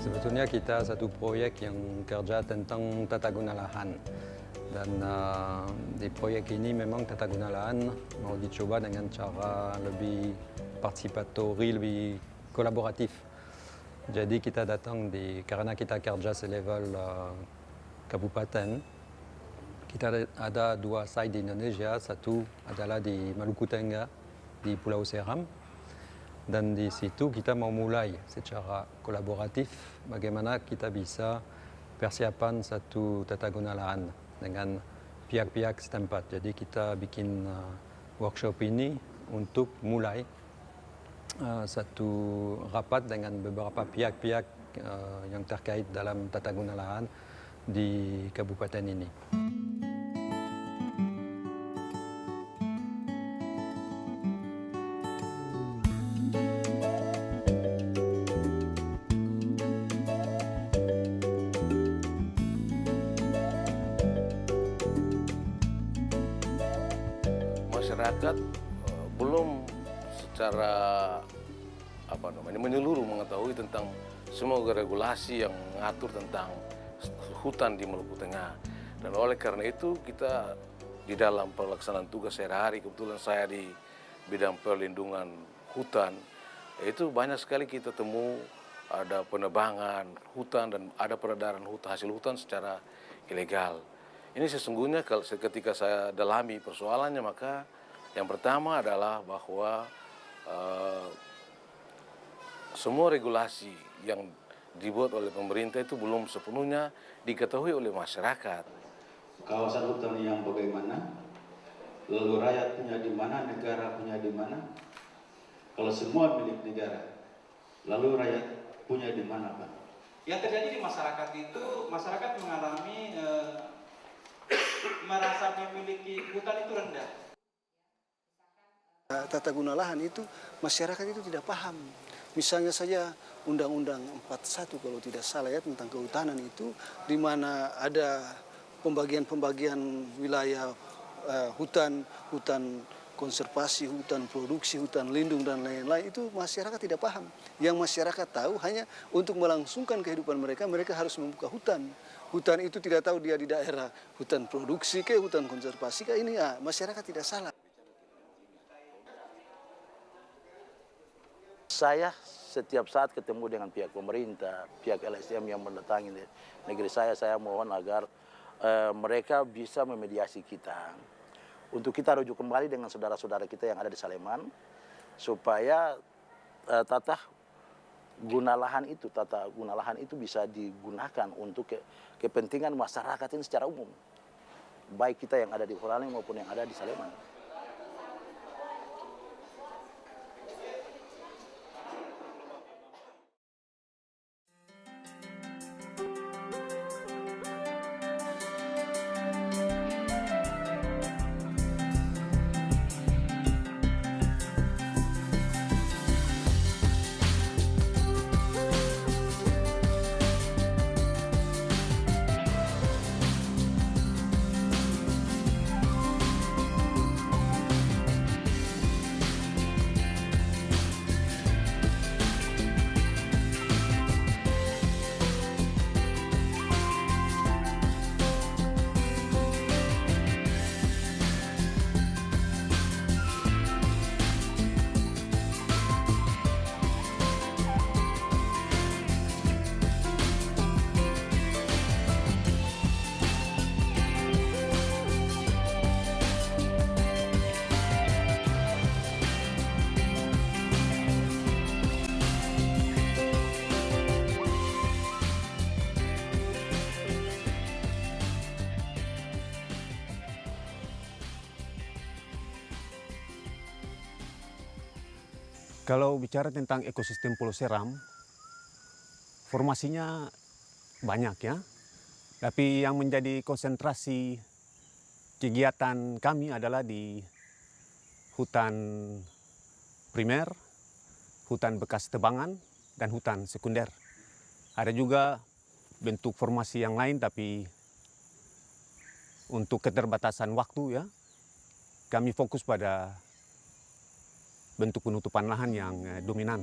Sebetulnya kita satu proyek yang kerja tentang tata guna lahan. Dan di proyek ini memang tata guna lahan mau dicoba dengan cara lebih partisipatori, lebih kolaboratif. Jadi kita datang karena kita kerja selevel kabupaten, kita ada dua site di Indonesia, satu adalah di Maluku Tengah, di Pulau Seram. Dan di situ kita mau mulai secara kolaboratif bagaimana kita bisa persiapan satu tata guna lahan dengan pihak-pihak setempat. Jadi kita bikin workshop ini untuk mulai satu rapat dengan beberapa pihak-pihak yang terkait dalam tata guna lahan di kabupaten ini. Masyarakat belum secara menyeluruh mengetahui tentang semua regulasi yang mengatur tentang hutan di Maluku Tengah. Dan oleh karena itu kita di dalam pelaksanaan tugas sehari-hari, kebetulan saya di bidang perlindungan hutan, itu banyak sekali kita temu ada penebangan hutan dan ada peredaran hasil hutan secara ilegal. Ini sesungguhnya ketika saya dalami persoalannya, maka yang pertama adalah bahwa semua regulasi yang dibuat oleh pemerintah itu belum sepenuhnya diketahui oleh masyarakat. Kawasan hutan yang bagaimana? Lalu rakyat punya di mana, negara punya di mana? Kalau semua milik negara, lalu rakyat punya di mana, Pak? Yang terjadi di masyarakat itu, masyarakat mengalami merasa memiliki hutan itu rendah. Tata guna lahan itu masyarakat itu tidak paham. Misalnya saja Undang-Undang 41 kalau tidak salah ya tentang kehutanan itu, di mana ada pembagian-pembagian wilayah hutan konservasi, hutan produksi, hutan lindung dan lain-lain, itu masyarakat tidak paham. Yang masyarakat tahu hanya untuk melangsungkan kehidupan mereka, mereka harus membuka hutan. Hutan itu tidak tahu dia di daerah hutan produksi ke hutan konservasi ke ini ya, masyarakat tidak salah. Saya setiap saat ketemu dengan pihak pemerintah, pihak LSM yang mendatangi negeri saya mohon agar mereka bisa memediasi kita. Untuk kita rujuk kembali dengan saudara-saudara kita yang ada di Sleman, supaya tata guna lahan itu bisa digunakan untuk kepentingan masyarakat ini secara umum. Baik kita yang ada di Horaling maupun yang ada di Sleman. Kalau bicara tentang ekosistem Pulau Seram, formasinya banyak ya. Tapi yang menjadi konsentrasi kegiatan kami adalah di hutan primer, hutan bekas tebangan, dan hutan sekunder. Ada juga bentuk formasi yang lain, tapi untuk keterbatasan waktu ya, kami fokus pada bentuk penutupan lahan yang dominan.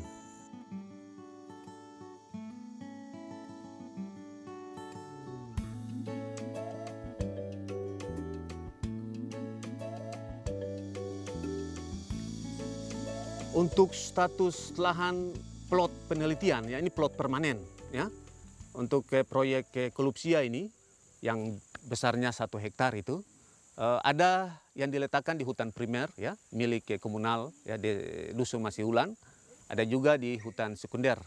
untuk status lahan plot penelitian, ya ini plot permanen, ya untuk proyek Kolupsia ini yang besarnya 1 hektar itu ada yang diletakkan di hutan primer, ya milik komunal, ya di Dusun Masihulan, ada juga di hutan sekunder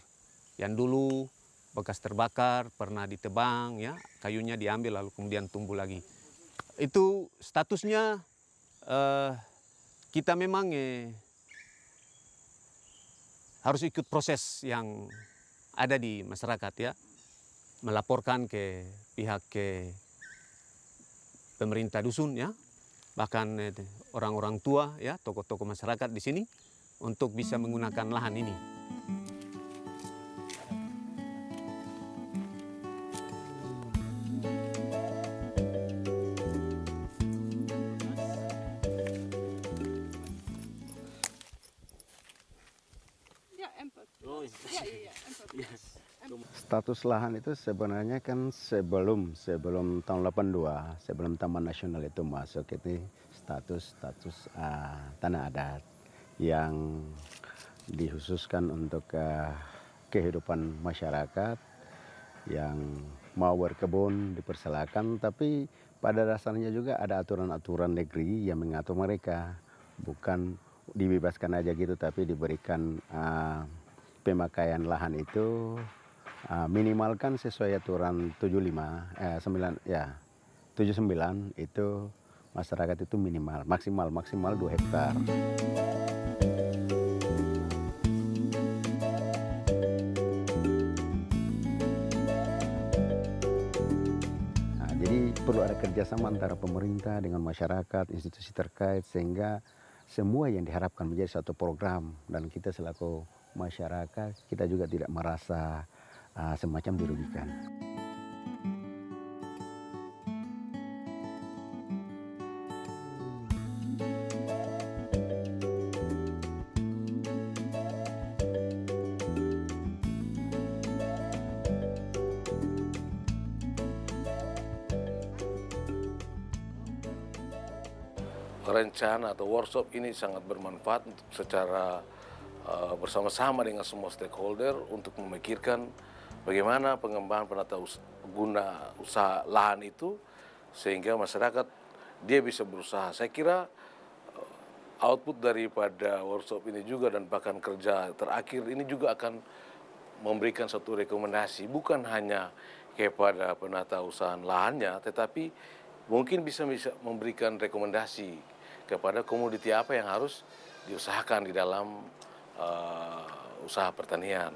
yang dulu bekas terbakar, pernah ditebang, ya kayunya diambil lalu kemudian tumbuh lagi. Itu statusnya kita memang harus ikut proses yang ada di masyarakat, ya melaporkan ke pihak pemerintah dusun, ya bahkan orang-orang tua, ya tokoh-tokoh masyarakat di sini untuk bisa menggunakan lahan ini. Status lahan itu sebenarnya kan sebelum tahun 82, sebelum Taman Nasional itu masuk, itu status tanah adat yang dikhususkan untuk kehidupan masyarakat yang mau berkebun dipersilakan, tapi pada dasarnya juga ada aturan-aturan negeri yang mengatur mereka, bukan dibebaskan aja gitu, tapi diberikan pemakaian lahan itu minimalkan sesuai aturan 79 itu masyarakat itu maksimal 2 hektar. Nah, jadi perlu ada kerjasama antara pemerintah dengan masyarakat, institusi terkait, sehingga semua yang diharapkan menjadi satu program, dan kita selaku masyarakat kita juga tidak merasa semacam dirugikan. Rencana atau workshop ini sangat bermanfaat untuk secara bersama-sama dengan semua stakeholder untuk memikirkan bagaimana pengembangan penata guna usaha lahan itu sehingga masyarakat dia bisa berusaha. Saya kira output daripada workshop ini juga dan bahkan kerja terakhir ini juga akan memberikan satu rekomendasi bukan hanya kepada penata usaha lahannya, tetapi mungkin bisa memberikan rekomendasi kepada komoditi apa yang harus diusahakan di dalam usaha pertanian.